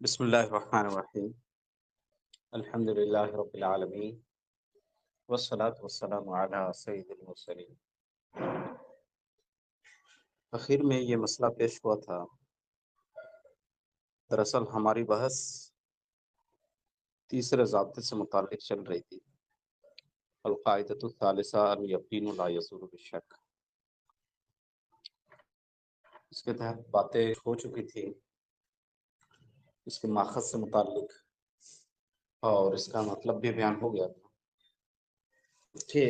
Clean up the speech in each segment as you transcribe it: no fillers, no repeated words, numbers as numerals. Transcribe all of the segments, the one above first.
بسم الله الرحمن الرحيم. الحمد لله رب العالمين والصلاة والسلام على سید المرسلین. آخر میں یہ مسئلہ پیش ہوا تھا. دراصل ہماری بحث تیسرے ضابطے سے متعلق چل رہی تھی. القاعدۃ الثالثہ الیقین لا یزول بالشک. اس کے تحت باتیں ہو چکی تھی اس کے ماخذ سے متعلق، اور اس کا مطلب بھی بیان ہو گیا تھا کہ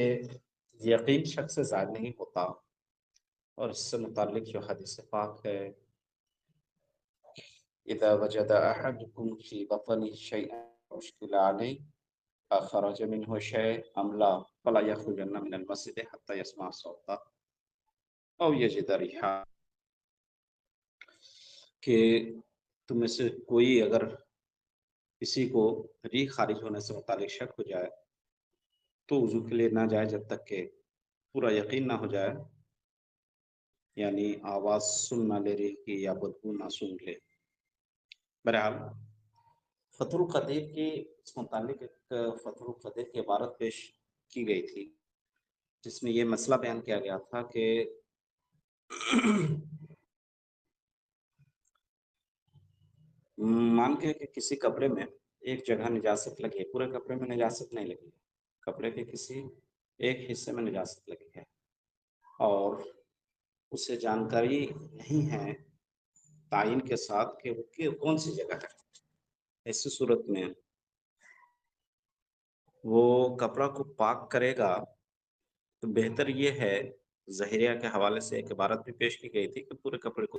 یقین شک سے ظاہر نہیں ہوتا. اور اس سے متعلق جو حدیث پاک ہے، اذا وجد احدکم فی بطنه شیئا مشکل علیہ خرج منه شیء ام لا فلا یخرجن من المسجد حتى يسمع صوتا او یجد ریحا. کہ تم میں سے کوئی اگر کسی کو ریح خارج ہونے سے متعلق شک ہو جائے تو وضو کے لیے نہ جائے جب تک کہ پورا یقین نہ ہو جائے، یعنی آواز سن نہ لے ریح کی یا بدبو نہ سن لے. بہرحال فتح القدیر کی اس متعلق ایک فتح القدیر کی عبارت پیش کی گئی تھی جس میں یہ مسئلہ بیان کیا گیا تھا کہ مان کے کہ کسی کپڑے میں ایک جگہ نجاست لگی ہے، پورے کپڑے میں نجاست نہیں لگی ہے، کپڑے کے کسی ایک حصے میں نجاست لگی ہے اور اسے جانکاری نہیں ہے تعین کے ساتھ کہ وہ کون سی جگہ ہے. ایسی صورت میں وہ کپڑا کو پاک کرے گا تو بہتر یہ ہے، ظاہریہ کے حوالے سے ایک عبارت بھی پیش کی گئی تھی کہ پورے کپڑے کو،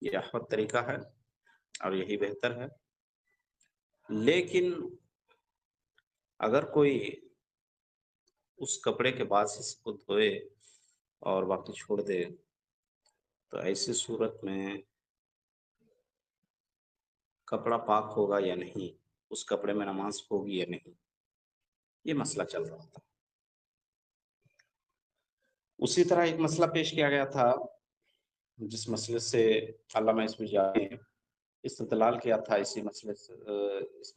یہ احوط طریقہ ہے اور یہی بہتر ہے. لیکن اگر کوئی اس کپڑے کے بعد سے اس کو دھوئے اور باقی چھوڑ دے تو ایسی صورت میں کپڑا پاک ہوگا یا نہیں، اس کپڑے میں نماز ہوگی یا نہیں، یہ مسئلہ چل رہا تھا. اسی طرح ایک مسئلہ پیش کیا گیا تھا جس مسئلے سے علامہ اس میں جانے استدلال کیا تھا اس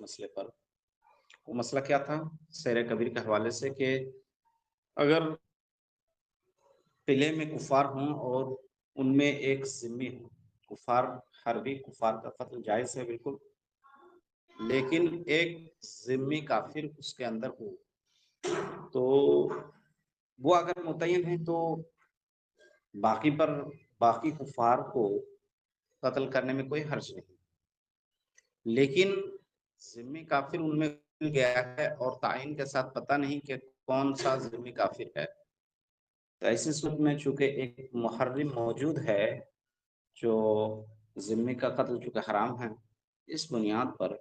مسئلے پر. وہ مسئلہ کیا تھا؟ سیر کبیر کے حوالے سے کہ اگر قلعے میں کفار ہوں اور ان میں ایک ذمی ہوں، کفار حربی، کفار کا قتل جائز ہے بالکل، لیکن ایک ذمی کافر اس کے اندر ہو تو وہ اگر متعین ہے تو باقی کفار کو قتل کرنے میں کوئی حرج نہیں. لیکن ذمی کافر ان میں مل گیا ہے اور تعین کے ساتھ پتہ نہیں کہ کون سا ذمی کافر ہے، تو ایسی صورت میں چونکہ ایک محرم موجود ہے جو ذمی کا قتل چونکہ حرام ہے، اس بنیاد پر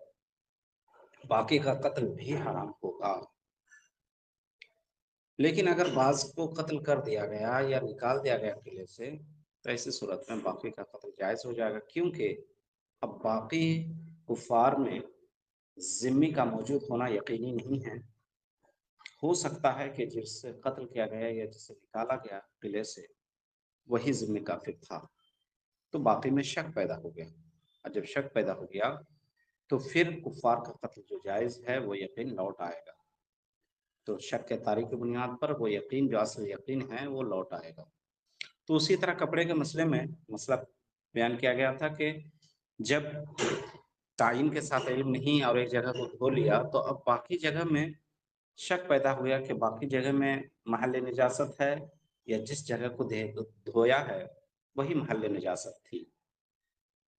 باقی کا قتل بھی حرام ہوگا. لیکن اگر بعض کو قتل کر دیا گیا یا نکال دیا گیا قلعے سے تو ایسی صورت میں باقی کا قتل جائز ہو جائے گا، کیونکہ اب باقی کفار میں ذمی کا موجود ہونا یقینی نہیں ہے. ہو سکتا ہے کہ جس سے قتل کیا گیا یا جس سے نکالا گیا قلعے سے وہی ذمی کافر تھا، تو باقی میں شک پیدا ہو گیا، اور جب شک پیدا ہو گیا تو پھر کفار کا قتل جو جائز ہے وہ یقین لوٹ آئے گا. تو شک کے تاریخ کی بنیاد پر وہ یقین جو اصل یقین ہے وہ لوٹ آئے گا. تو اسی طرح کپڑے کے مسئلے میں مسئلہ بیان کیا گیا تھا کہ جب تعین کے ساتھ علم نہیں اور ایک جگہ کو دھو لیا تو اب باقی جگہ میں شک پیدا ہو گیا کہ باقی جگہ میں محل نجاست ہے یا جس جگہ کو دھویا ہے وہی محل نجاست تھی.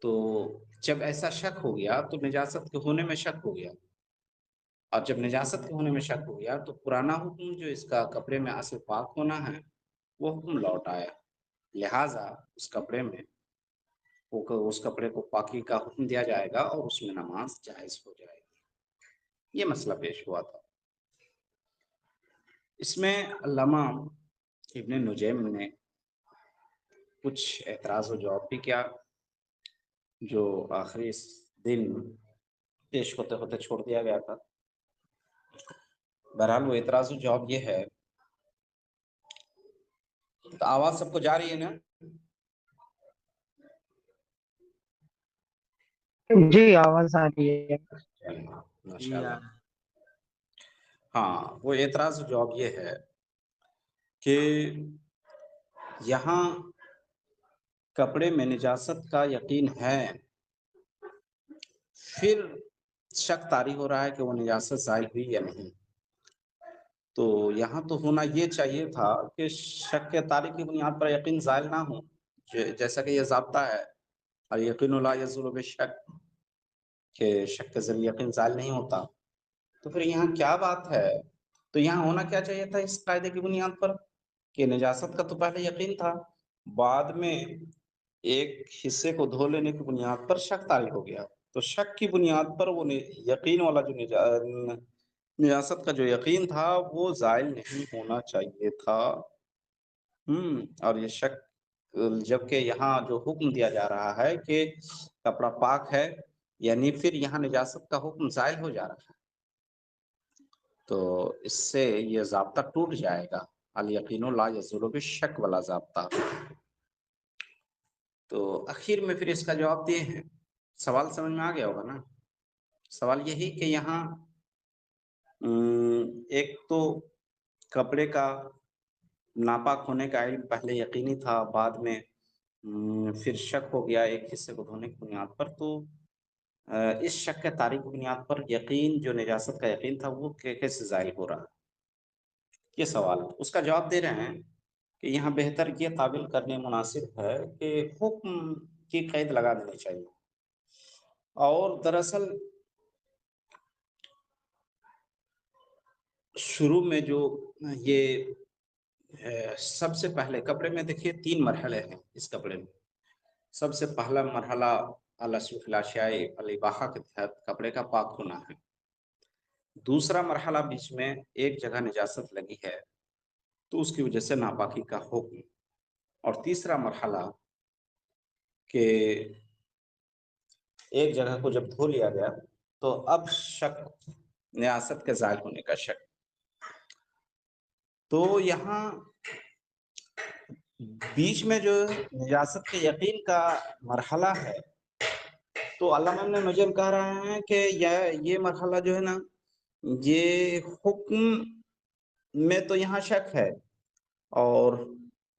تو جب ایسا شک ہو گیا تو نجاست کے ہونے میں شک ہو گیا، اور جب نجاست کے ہونے میں شک ہو گیا تو پرانا حکم جو اس کا کپڑے میں اصل پاک ہونا ہے وہ حکم لوٹ آیا. لہٰذا اس کپڑے کو پاکی کا حکم دیا جائے گا اور اس میں نماز جائز ہو جائے گی. یہ مسئلہ پیش ہوا تھا. اس میں علامہ ابن نجیم نے کچھ اعتراض و جواب بھی کیا جو آخری دن پیش ہوتے ہوتے چھوڑ دیا گیا تھا. بہرحال وہ اعتراض و جواب یہ ہے، تو آواز سب کو جا رہی ہے نا؟ جی آواز آ رہی ہے. ماشاء اللہ. ہاں وہ اعتراض جواب یہ ہے کہ یہاں کپڑے میں نجاست کا یقین ہے، پھر شک طاری ہو رہا ہے کہ وہ نجاست زائل ہوئی یا نہیں. تو یہاں تو ہونا یہ چاہیے تھا کہ شک کے طاری کی بنیاد پر یقین زائل نہ ہو، جیسا کہ یہ ضابطہ ہے اور یقین لا یزول بالشک، کہ شک کے ذریعے یقین زائل نہیں ہوتا. تو پھر یہاں کیا بات ہے؟ تو یہاں ہونا کیا چاہیے تھا اس قاعدے کی بنیاد پر کہ نجاست کا تو پہلے یقین تھا، بعد میں ایک حصے کو دھو لینے کی بنیاد پر شک طاری ہو گیا. تو شک کی بنیاد پر وہ یقین والا جو نجاست کا جو یقین تھا وہ زائل نہیں ہونا چاہیے تھا. اور یہ شک، جبکہ یہاں جو حکم دیا جا رہا ہے کہ کپڑا پاک ہے، یعنی پھر یہاں نجاست کا حکم زائل ہو جا رہا ہے، تو اس سے یہ ضابطہ ٹوٹ جائے گا، الیقین لا یزول بالشک والا ضابطہ. تو اخیر میں پھر اس کا جواب دیے ہیں. سوال سمجھ میں آ گیا ہوگا نا؟ سوال یہی کہ یہاں ایک تو کپڑے کا ناپاک ہونے کا علم پہلے یقینی تھا، بعد میں پھر شک ہو گیا ایک حصے کو دھونے کی بنیاد پر. تو اس شک کے طاری کی بنیاد پر یقین جو نجاست کا یقین تھا وہ کیسے ظاہر ہو رہا؟ یہ سوال اس کا جواب دے رہے ہیں کہ یہاں بہتر یہ قابل کرنے مناسب ہے کہ حکم کی قید لگا دینی چاہیے. اور دراصل شروع میں جو یہ سب سے پہلے کپڑے میں دیکھیے 3 مرحلے ہیں. اس کپڑے میں سب سے پہلا مرحلہ الاسوف الاشیاء الاباحہ کے تحت کپڑے کا پاک ہونا ہے. دوسرا مرحلہ بیچ میں ایک جگہ نجاست لگی ہے تو اس کی وجہ سے ناپاکی کا حکم. اور تیسرا مرحلہ کہ ایک جگہ کو جب دھو لیا گیا تو اب شک، نجاست کے زائل ہونے کا شک. تو یہاں بیچ میں جو نجاست کے یقین کا مرحلہ ہے تو علامہ ابن نجم کہہ رہے ہیں کہ یہ مرحلہ جو ہے نا، یہ حکم میں تو یہاں شک ہے، اور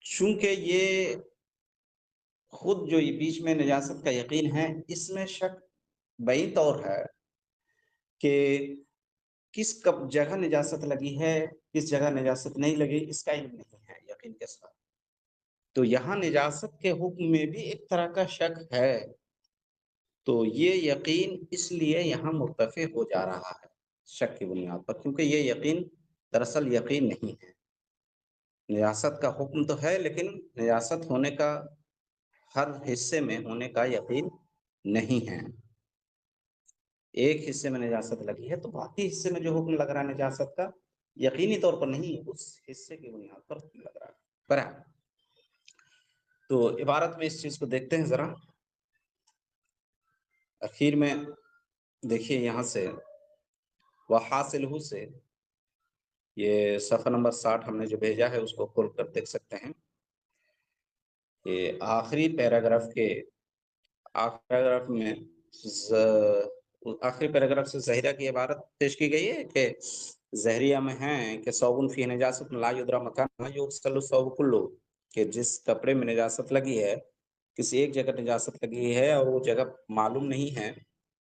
چونکہ یہ خود جو یہ بیچ میں نجاست کا یقین ہے اس میں شک بعید طور ہے کہ کس جگہ نجاست لگی ہے، کس جگہ نجاست نہیں لگی، اس کا علم نہیں ہے یقین کے ساتھ. تو یہاں نجاست کے حکم میں بھی ایک طرح کا شک ہے، تو یہ یقین اس لیے یہاں مرتفع ہو جا رہا ہے شک کی بنیاد پر، کیونکہ یہ یقین دراصل یقین نہیں ہے. نجاست کا حکم تو ہے لیکن نجاست ہونے کا ہر حصے میں ہونے کا یقین نہیں ہے. ایک حصے میں نجاست لگی ہے تو باقی حصے میں جو حکم لگ رہا ہے نجاست کا یقینی طور پر نہیں، اس حصے کی بنیاد پر حکم لگ رہا ہے. برابر. تو عبارت میں اس چیز کو دیکھتے ہیں ذرا. اخیر میں دیکھیے یہاں سے وحاصلہ سے یہ صفحہ نمبر 60 ہم نے جو بھیجا ہے اس کو کھول کر دیکھ سکتے ہیں. یہ آخری پیراگراف کے آخری پیراگراف میں آخری پیراگراف سے زہریہ کی عبارت پیش کی گئی ہے کہ زہریہ میں ہیں کہ صوبن فی نجاست لا یدرا مکان یغسل الثوب کلہ، کہ جس کپڑے میں نجاست لگی ہے، کسی ایک جگہ نجاست لگی ہے اور وہ جگہ معلوم نہیں ہے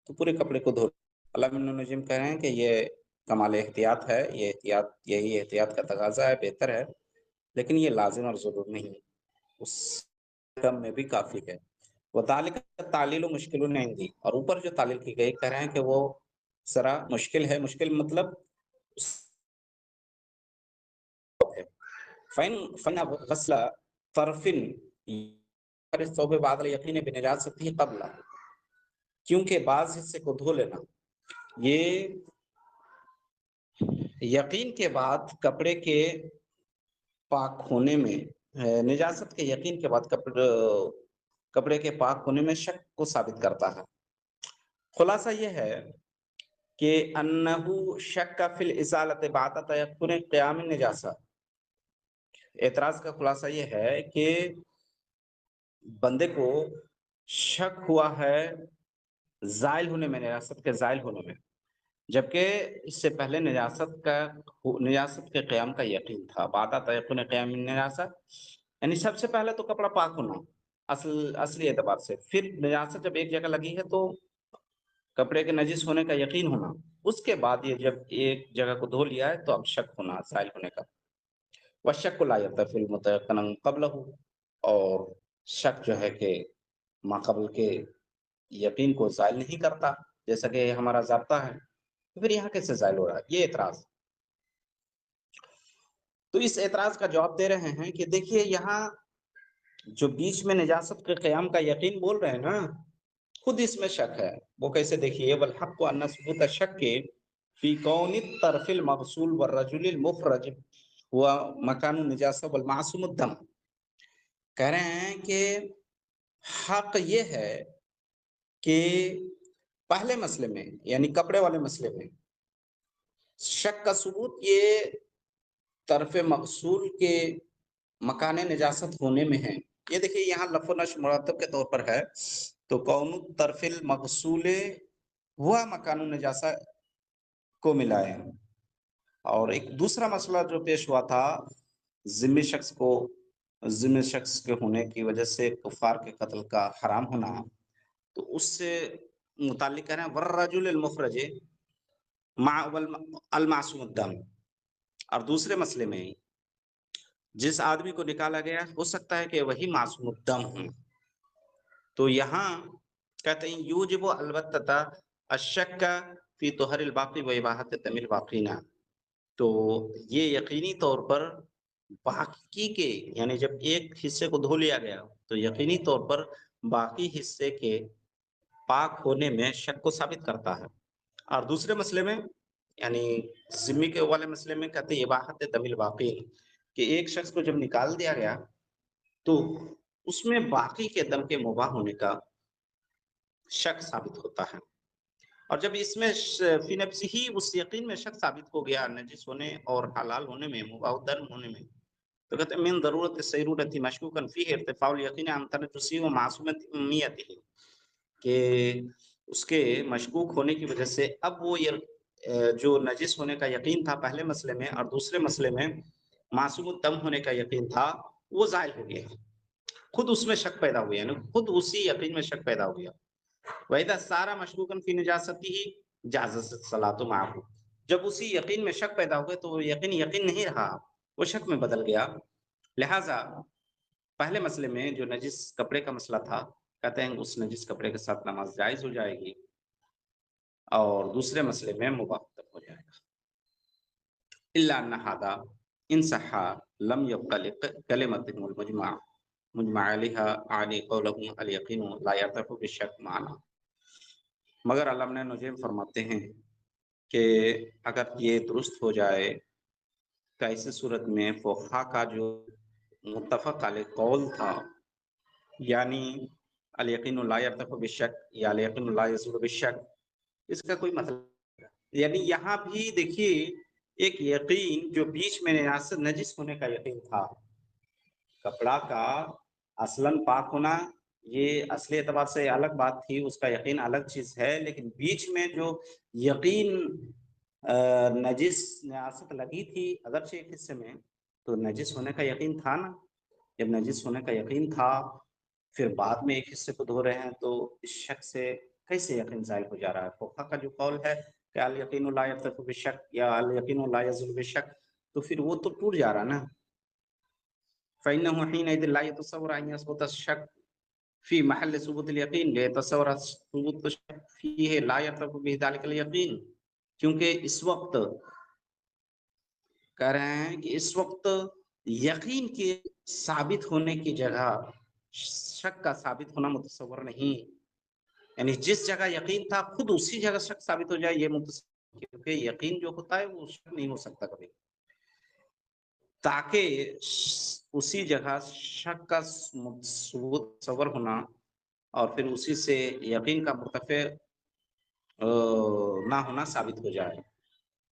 تو پورے کپڑے کو دھو. علامہ ابن نجم کہہ رہے ہیں کہ یہ کمال احتیاط ہے، یہ احتیاط، یہی احتیاط کا تقاضا ہے، بہتر ہے، لیکن یہ لازم اور ضرور نہیں، اس کم میں بھی کافی ہے. وذالک تعلیل و مشکل نہیں دی، اور اوپر جو تعلیل کی گئی کہہ رہے ہیں کہ وہ ذرا مشکل ہے. مشکل مطلب فن غسل طرف الثوب بعد الیقین بنجاست ہی قبل، کیونکہ بعض حصے کو دھو لینا یہ یقین کے بعد کپڑے کے پاک ہونے میں، نجاست کے یقین کے بعد کپڑے کے پاک ہونے میں شک کو ثابت کرتا ہے. خلاصہ یہ ہے کہ انہو شک فی الازالۃ بعد تیقن قیام النجاسہ. اعتراض کا خلاصہ یہ ہے کہ بندے کو شک ہوا ہے زائل ہونے میں، نجاست کے زائل ہونے میں، جبکہ اس سے پہلے نجاست کے قیام کا یقین تھا. بعد تیقن قیام نجاست، یعنی سب سے پہلے تو کپڑا پاک ہونا اصلی اعتبار سے، پھر نجاست جب ایک جگہ لگی ہے تو کپڑے کے نجس ہونے کا یقین ہونا، اس کے بعد یہ جب ایک جگہ کو دھو لیا ہے تو اب شک ہونا، زائل ہونے کا. والشک لا يرتفع متيقنا قبله، اور شک جو ہے کہ ما قبل کے یقین کو زائل نہیں کرتا جیسا کہ ہمارا ضابطہ ہے. تو پھر یہاں کیسے زائل ہو رہا ہے؟ یہ اعتراض. تو اس اعتراض کا جواب دے رہے ہیں کہ دیکھیے یہاں جو بیچ میں نجاست کے قیام کا یقین بول رہے ہیں نا، خود اس میں شک ہے. وہ کیسے؟ دیکھیے والحق ان ثبوت الشک فی کون الطرف المغسول والرجل المخرج ہوا مکان النجاسہ والمعصوم الدم. کہہ رہے ہیں کہ حق یہ ہے کہ پہلے مسئلے میں یعنی کپڑے والے مسئلے میں شک کا ثبوت یہ طرف مغسول کے مکان نجاست ہونے میں ہے. یہ دیکھیے یہاں لف و نشر مرتب کے طور پر ہے تو کون طرف المغسول ہوا مکان النجاسہ کو ملا ہے. اور ایک دوسرا مسئلہ جو پیش ہوا تھا ذمہ شخص کے ہونے کی وجہ سے کفار کے قتل کا حرام ہونا، تو اس سے متعلق کہہ رہے ہیں والرجل المخرج مع المعصوم الدم. اور دوسرے مسئلے میں جس آدمی کو نکالا گیا ہو سکتا ہے کہ وہی معصوم الدم ہوں. تو یہاں کہتے ہیں یوجب البتہ الشک فی طہر الباقی و اباحت دم الباقین. تو یہ یقینی طور پر باقی کے یعنی جب ایک حصے کو دھو لیا گیا تو یقینی طور پر باقی حصے کے پاک ہونے میں شک کو ثابت کرتا ہے. اور دوسرے مسئلے میں یعنی ذمی کے والے مسئلے میں کہتے ہیں اباحت دم الباقین، کہ ایک شخص کو جب نکال دیا گیا تو اس میں باقی کے دم کے مباح ہونے کا شک ثابت ہوتا ہے. اور جب اس میں فی نفسی ہی اس یقین میں شک ثابت ہو گیا نجس ہونے اور حلال ہونے میں، مباح الدم ہونے میں، تو کہتے ہیں من ضرورت سیرورت مشکوکا فیہ ارتفاع الیقین عن تنجسی و معصومیتہ، کہ اس کے مشکوک ہونے کی وجہ سے اب وہ جو نجس ہونے کا یقین تھا پہلے مسئلے میں اور دوسرے مسئلے میں معصوم الدم ہونے کا یقین تھا وہ زائل ہو گیا. خود اس میں شک پیدا ہو گیا، یعنی خود اسی یقین میں شک پیدا ہو گیا. وَإِذَا سَارَ مَشْكُوكًا فِي نِجَاسَتِهِ جَازَتِ الصَّلَاةُ مَعَهُ. جب اسی یقین میں شک پیدا ہو گیا تو وہ یقین نہیں رہا، وہ شک میں بدل گیا. لہٰذا پہلے مسئلے میں جو نجس کپڑے کا مسئلہ تھا کہتے ہیں اس نجس کپڑے کے ساتھ نماز جائز ہو جائے گی، اور دوسرے مسئلے میں مباح ہو جائے گا. إِلَّا أَنَّ هَذَا إِنْ صَحَّ لَمْ يَبْقَ لِكَلِمَتِهِمُ مجمع علیہ علی قولہم الیقین لا یرتفع بالشک معنا. مگر علامہ نجیم فرماتے ہیں کہ اگر یہ درست ہو جائے تو ایسی صورت میں فقہا کا جو متفق علیہ قول تھا یعنی الیقین لا یرتفع بالشک یا الیقین لا یزول بالشک، اس کا کوئی مطلب نہیں. یعنی یہاں بھی دیکھیے ایک یقین جو بیچ میں نجس ہونے کا یقین تھا، کپڑا کا اصلاً پاک ہونا یہ اصلی اعتبار سے الگ بات تھی، اس کا یقین الگ چیز ہے، لیکن بیچ میں جو یقین نجس نجاست لگی تھی اگرچہ ایک حصے میں، تو نجس ہونے کا یقین تھا نا. جب نجس ہونے کا یقین تھا پھر بعد میں ایک حصے کو دھو رہے ہیں تو اس شک سے کیسے یقین زائل ہو جا رہا ہے؟ فقہا کا جو قول ہے کہ الیقین لا یرتفع بالشک یا الیقین لا یزول بالشک، تو پھر وہ تو ٹوٹ جا رہا نا. فإنه حينئذ لا يتصور أن يثبت الشك في محل ثبوت اليقين ليتصور ثبوت الشك فيه لا يرتفع به ذلك اليقين. کیونکہ اس وقت کہہ رہے ہیں کہ اس وقت یقین کے ثابت ہونے کی جگہ شک کا ثابت ہونا متصور نہیں، یعنی جس جگہ یقین تھا خود اسی جگہ شک ثابت ہو جائے یہ متصور، کیونکہ یقین جو ہوتا ہے وہ شک نہیں ہو سکتا کبھی، تاکہ اسی جگہ شک کا تصور ہونا اور پھر اسی سے یقین کا مرتفع نہ ہونا ثابت ہو جائے.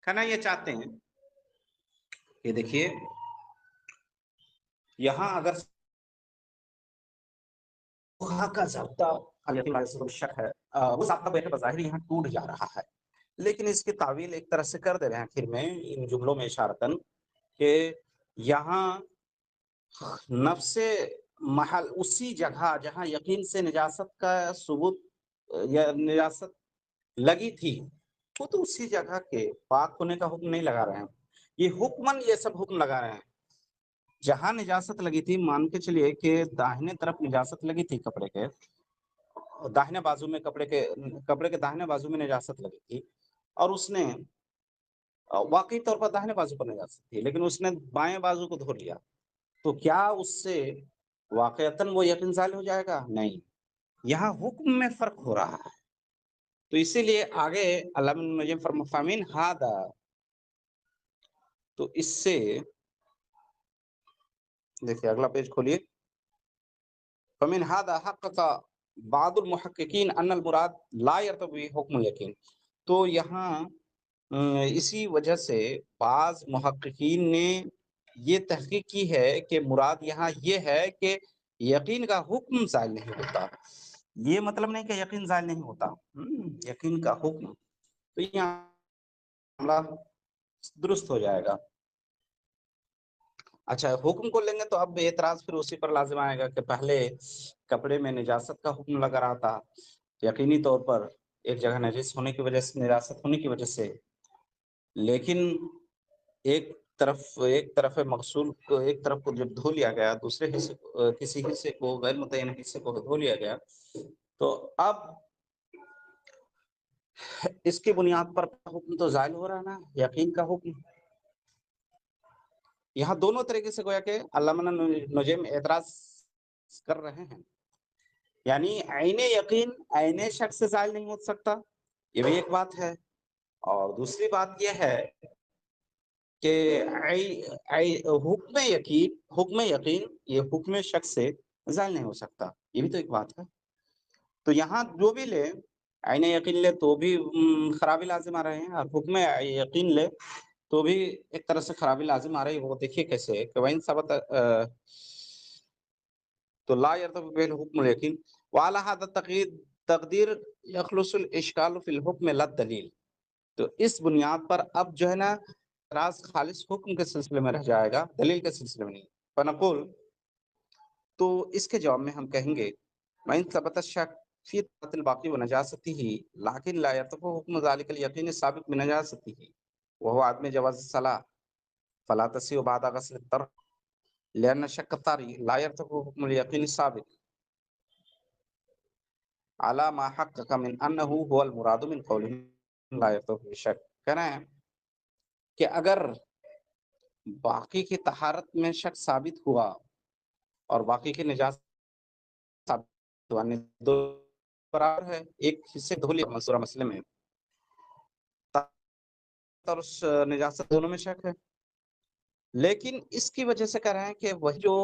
کہنا یہ چاہتے ہیں کہ دیکھیے یہاں اگر کا ضابطہ شک ہے وہ ضابطہ بین بظاہر یہاں ٹوٹ جا رہا ہے، لیکن اس کی تعویل ایک طرح سے کر دے رہے ہیں آخر میں ان جملوں میں اشارتاً کہ یہاں نفس محل اسی جگہ جہاں یقین سے نجاست کا ثبوت یا نجاست لگی تھی، وہ تو اسی جگہ کے پاک ہونے کا حکم نہیں لگا رہے ہیں، یہ حکمن یہ سب حکم لگا رہے ہیں۔ جہاں نجاست لگی تھی، مان کے چلیے کہ داہنے طرف نجاست لگی تھی کپڑے کے، داہنے بازو میں کپڑے کے داہنے بازو میں نجاست لگی تھی، اور اس نے واقعی طور پر داہنے بازو پر نجاست تھی لیکن اس نے بائیں بازو کو دھو لیا، تو کیا اس سے واقعتاً وہ یقین زائل ہو جائے گا؟ نہیں، یہاں حکم میں فرق ہو رہا ہے۔ تو اسی لیے آگے علامہ ابن نجیم فرمامین ہادا، تو اس سے دیکھیے اگلا پیج کھولیے، فمن هذا حقق بعض المحققین ان المراد لا يرتبي حکم الیقین، تو یہاں اسی وجہ سے بعض محققین نے یہ تحقیق کی ہے کہ مراد یہاں یہ ہے کہ یقین کا حکم زائل نہیں ہوتا، یہ مطلب نہیں کہ یقین زائل نہیں ہوتا، یقین کا حکم، تو یہاں معاملہ درست ہو جائے گا۔ اچھا، حکم کو لیں گے تو اب اعتراض پھر اسی پر لازم آئے گا کہ پہلے کپڑے میں نجاست کا حکم لگا رہا تھا، یقینی طور پر ایک جگہ نجس ہونے کی وجہ سے، نجاست ہونے کی وجہ سے، لیکن ایک طرف مغسول کو، ایک طرف کو جب دھو لیا گیا، دوسرے حصے کسی حصے کو، غیر متعین حصے کو دھو لیا گیا، تو اب اس کی بنیاد پر حکم تو زائل ہو رہا نا، یقین کا حکم۔ یہاں دونوں طریقے سے گویا کہ علامہ نجیم اعتراض کر رہے ہیں، یعنی عین یقین عین شخص سے زائل نہیں ہو سکتا، یہ بھی ایک بات ہے، اور دوسری بات یہ ہے کہ حکم یقین یہ حکم شخص سے زائل نہیں ہو سکتا، یہ بھی تو ایک بات ہے۔ تو یہاں جو بھی لے، عین یقین لے تو بھی خرابی لازم آ رہے ہیں، اور حکم یقین لے تو بھی ایک طرح سے خرابی لازم آ رہی ہے۔ وہ دیکھیے کیسے کہ وَإِن ثَبَتَ تو لا يرتبط به الحكم اليقين وعلى هذا تقدیر يخلص الاشکال فی الحکم لا دلیل، تو اس بنیاد پر اب جو ہے نا اعتراض خالص حکم کے سلسلے میں رہ جائے گا، دلیل کے سلسلے میں نہیں۔ فنقول، تو اس کے جواب میں ہم کہیں گے وَإِن ثبت الشك في طهارة الباقي ونجاسته لكن لا يرتفع حكم ذلك اليقين السابق بنجاسته وهو عدم جواز الصلاة فلا تصح بعد غسل الطرف لأن الشك الطارئ لا يرتفع حكم اليقين السابق على ما حقق من أنه هو المراد من قوله لا يرتفع الشك، کہہ رہے ہیں کہ اگر باقی کی طہارت میں شک ثابت ہوا اور باقی کی نجاست ثابت ہوا، دو برابر ہے، ایک حصے دھو لیا منصورہ مسئلے میں، اور اس نجاست دونوں میں شک ہے، لیکن اس کی وجہ سے کہہ رہے ہیں کہ وہی جو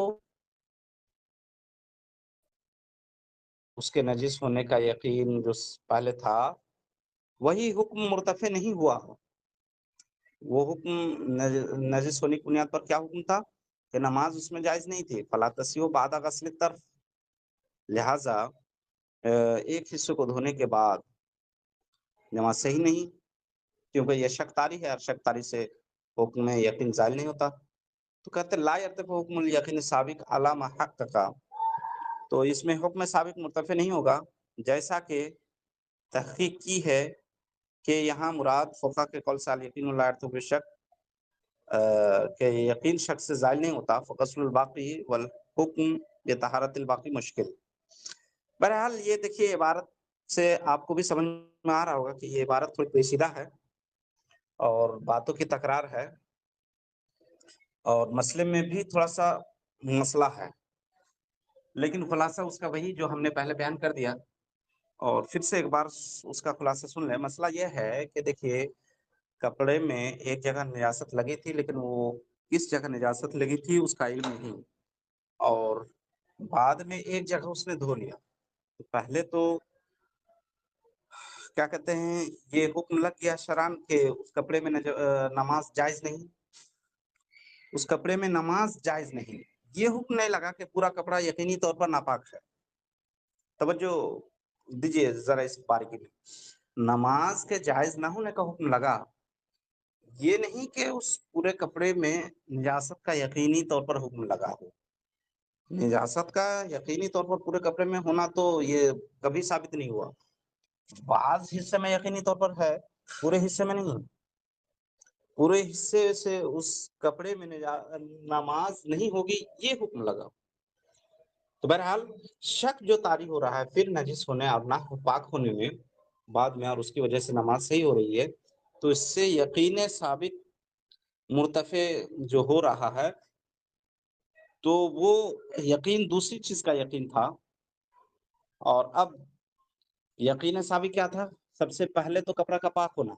اس کے نجس ہونے کا یقین جو پہلے تھا وہی حکم مرتفع نہیں ہوا، وہ حکم نجس ہونے کی بنیاد پر کیا حکم تھا کہ نماز اس میں جائز نہیں تھی، فلا تصح بعد غسل الطرف، لہذا ایک حصے کو دھونے کے بعد نماز صحیح نہیں، کیونکہ یہ شک طاری ہے اور شک طاری سے حکم یقین زائل نہیں ہوتا، تو کہتے لا یرتفع حکم الیقین سابق علی ما حقق، تو اس میں حکم سابق مرتفع نہیں ہوگا، جیسا کہ تحقیق کی ہے کہ یہاں مراد فقہ کے قول سے الیقین لا یرتفع بالشک، کہ یقین شک سے زائل نہیں ہوتا، فغسل الباقی والحکم بطہارت الباقی مشکل۔ بہرحال یہ دیکھیے عبارت سے آپ کو بھی سمجھ میں آ رہا ہوگا کہ یہ عبارت تھوڑی پیچیدہ ہے اور باتوں کی تکرار ہے، اور مسئلے میں بھی تھوڑا سا مسئلہ ہے، لیکن خلاصہ اس کا وہی جو ہم نے پہلے بیان کر دیا، اور پھر سے ایک بار اس کا خلاصہ سن لیں۔ مسئلہ یہ ہے کہ دیکھیے کپڑے میں ایک جگہ نجاست لگی تھی، لیکن وہ کس جگہ نجاست لگی تھی اس کا علم نہیں، اور بعد میں ایک جگہ اس نے دھو لیا، تو پہلے تو کیا کہتے ہیں یہ حکم لگ گیا شرعاً کہ اس کپڑے میں نماز جائز نہیں، اس کپڑے میں نماز جائز نہیں، یہ حکم نہیں لگا کہ پورا کپڑا یقینی طور پر ناپاک ہے، توجہ دیجیے ذرا اس باریکی میں، نماز کے جائز نہ ہونے کا حکم لگا، یہ نہیں کہ اس پورے کپڑے میں نجاست کا یقینی طور پر حکم لگا ہو۔ نجاست کا یقینی طور پر پورے کپڑے میں ہونا تو یہ کبھی ثابت نہیں ہوا، بعض حصے میں یقینی طور پر ہے، پورے حصے میں نہیں، پورے حصے سے اس کپڑے میں نماز نہیں ہوگی یہ حکم لگا۔ تو بہرحال شک جو طاری ہو رہا ہے پھر نجس ہونے اور نہ پاک ہونے میں بعد میں، اور اس کی وجہ سے نماز صحیح ہو رہی ہے، تو اس سے یقین ثابت مرتفع جو ہو رہا ہے تو وہ یقین دوسری چیز کا یقین تھا، اور اب یقین ثابت کیا تھا؟ سب سے پہلے تو کپڑا کا پاک ہونا،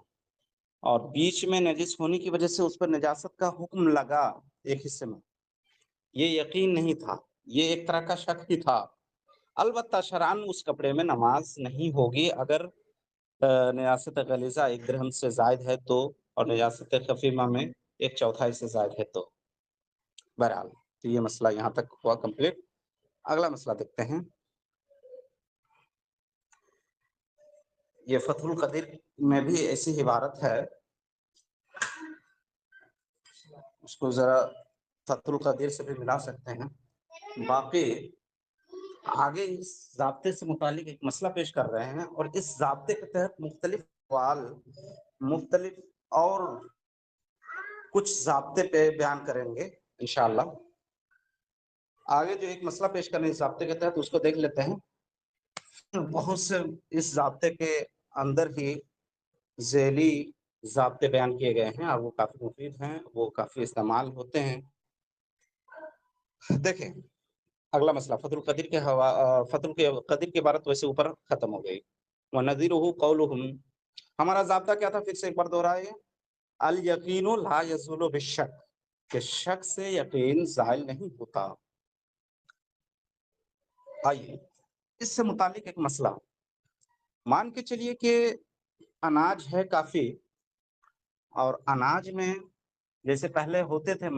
اور بیچ میں نجس ہونے کی وجہ سے اس پر نجاست کا حکم لگا ایک حصے میں، یہ یقین نہیں تھا، یہ ایک طرح کا شک ہی تھا۔ البتہ شرعاً اس کپڑے میں نماز نہیں ہوگی اگر نجاست غلیظہ 1 درہم سے زائد ہے تو، اور نجاست خفیفہ میں 1/4 سے زائد ہے تو۔ بہرحال تو یہ مسئلہ یہاں تک ہوا کمپلیٹ۔ اگلا مسئلہ دیکھتے ہیں، یہ فتح القدیر میں بھی ایسی عبارت ہے، اس کو ذرا فتح القدیر سے بھی ملا سکتے ہیں۔ باقی آگے اس ضابطے سے متعلق ایک مسئلہ پیش کر رہے ہیں، اور اس ضابطے کے تحت مختلف اقوال، مختلف اور کچھ ضابطے پہ بیان کریں گے انشاءاللہ۔ آگے جو ایک مسئلہ پیش کرنے اس ضابطے کے تحت اس کو دیکھ لیتے ہیں۔ بہت سے اس ضابطے کے اندر ہی ذیلی ضابطے بیان کیے گئے ہیں، اور وہ کافی مفید ہیں، وہ کافی استعمال ہوتے ہیں۔ دیکھیں اگلا مسئلہ فتح القدیر کے فتح القدیر کی عبارت ویسے اوپر ختم ہو گئی۔ وَنَذِيرُهُ قَوْلُهُمْ، ہمارا ضابطہ کیا تھا؟ پھر سے ایک بار دوہرائے، الیقین لا یزول بالشک، کہ شک سے یقین زائل نہیں ہوتا۔ آئیے اس سے متعلق ایک مسئلہ، مان کے چلیے کہ اناج ہے کافی، اور اناج میں جیسے پہلے ہوتے تھے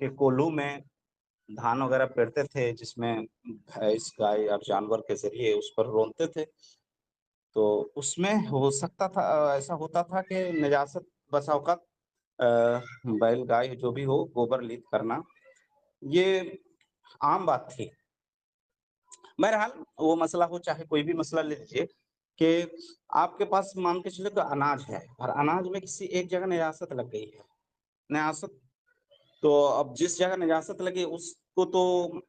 کہ کولو میں دھان وغیرہ پیرتے تھے، جس میں بھینس گائے اور جانور کے ذریعے اس پر رونتے تھے، تو اس میں ہو سکتا تھا، ایسا ہوتا تھا کہ نجاست بسا اوقات بیل گائے جو بھی ہو گوبر لیت کرنا یہ عام بات تھی۔ بہرحال وہ مسئلہ ہو چاہے کوئی بھی مسئلہ لے لیجیے، کہ آپ کے پاس مان کے چلے تو اناج ہے، اور اناج میں کسی ایک جگہ نجاست لگ گئی ہے، نجاست، تو اب جس جگہ نجاست لگی اس کو تو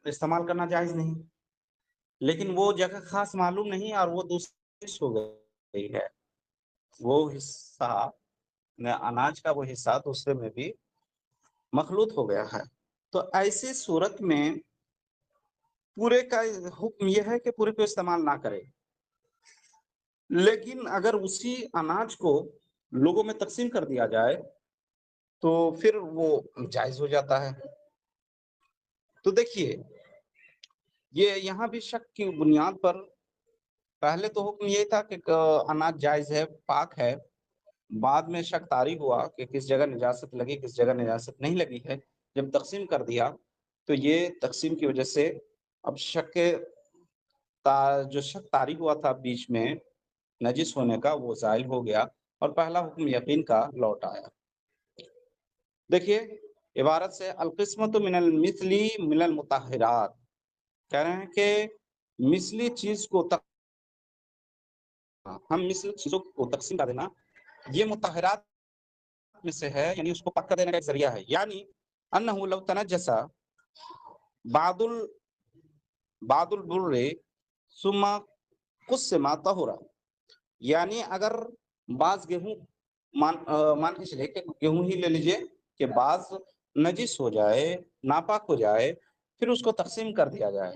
استعمال کرنا جائز نہیں، لیکن وہ جگہ خاص معلوم نہیں اور وہ دوسری ہو گئی ہے، وہ حصہ اناج کا وہ حصہ دوسرے میں بھی مخلوط ہو گیا ہے، تو ایسی صورت میں پورے کا حکم یہ ہے کہ پورے کو استعمال نہ کرے، لیکن اگر اسی اناج کو لوگوں میں تقسیم کر دیا جائے تو پھر وہ جائز ہو جاتا ہے۔ تو دیکھیے یہ یہاں بھی شک کی بنیاد پر پہلے تو حکم یہ تھا کہ اناج جائز ہے، پاک ہے، بعد میں شک طاری ہوا کہ کس جگہ نجاست لگی کس جگہ نجاست نہیں لگی ہے، جب تقسیم کر دیا تو یہ تقسیم کی وجہ سے اب جو شک طاری ہوا تھا بیچ میں نجس ہونے کا وہ زائل ہو گیا، اور پہلا حکم یقین کا لوٹ آیا۔ دیکھیے عبارت سے القسمت من المثلی من المطہرات، کہہ رہے ہیں کہ مثلی چیز کو ہم مثل چیزوں کو تقسیم کر دینا یہ مطہرات میں سے ہے، یعنی اس کو پاک کر دینے کا ایک ذریعہ ہے، یعنی انہ لو تنجس بعض البر ثم قسم طہرا، یعنی اگر بعض گیہوں مان کے چلے کہ گیہوں ہی لے لیجئے کہ بعض نجس ہو جائے، ناپاک ہو جائے، پھر اس کو تقسیم کر دیا جائے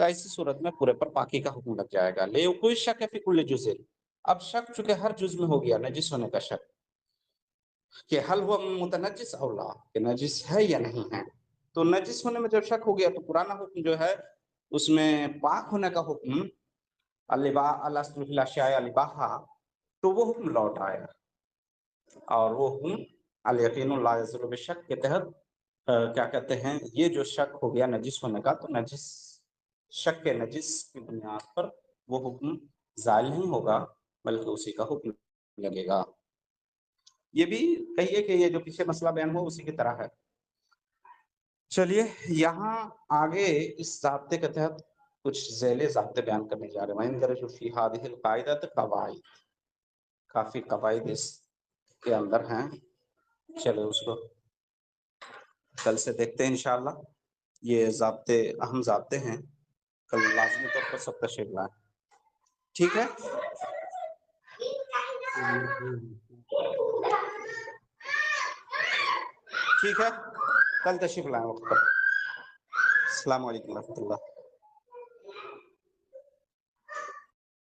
تو ایسی صورت میں پورے پر پاکی کا حکم لگ جائے گا۔ لے کوئی شک ہے فی کل جزء، اب شک چونکہ ہر جز میں ہو گیا نجس ہونے کا شک، کہ حل ہوا متنجس او لا، کہ نجس ہے یا نہیں ہے، تو نجس ہونے میں جب شک ہو گیا تو پرانا حکم جو ہے اس میں پاک ہونے کا حکم الباحہ تو وہ حکم لوٹ آیا، اور وہ حکم الیقین لا یزول بالشک کے تحت کیا کہتے ہیں، یہ جو شک ہو گیا نجس ہونے کا تو نجس شک کے نجس کی بنیاد پر وہ حکم زائل نہیں ہوگا بلکہ اسی کا حکم لگے گا. یہ بھی کہیے کہ یہ جو پیچھے مسئلہ بیان ہوا اسی کی طرح ہے. چلیے یہاں آگے اس ضابطے کے تحت کچھ ذیلی ضابطے بیان کرنے جا رہے ہیں. وَإِنْ دَرَجُوا فِي هَٰذِهِ الْقَاعِدَةِ قَوَاعِدَ، کافی قواعد اس کے اندر ہیں. چلو اس کو کل سے دیکھتے ہیں انشاءاللہ. یہ ضابطے اہم ضابطے ہیں، کل لازمی طور پر سب تشریف لائیں. ٹھیک ہے. ٹھیک ہے کل تشریف لائیں وقت پر. السلام علیکم و رحمۃ اللہ.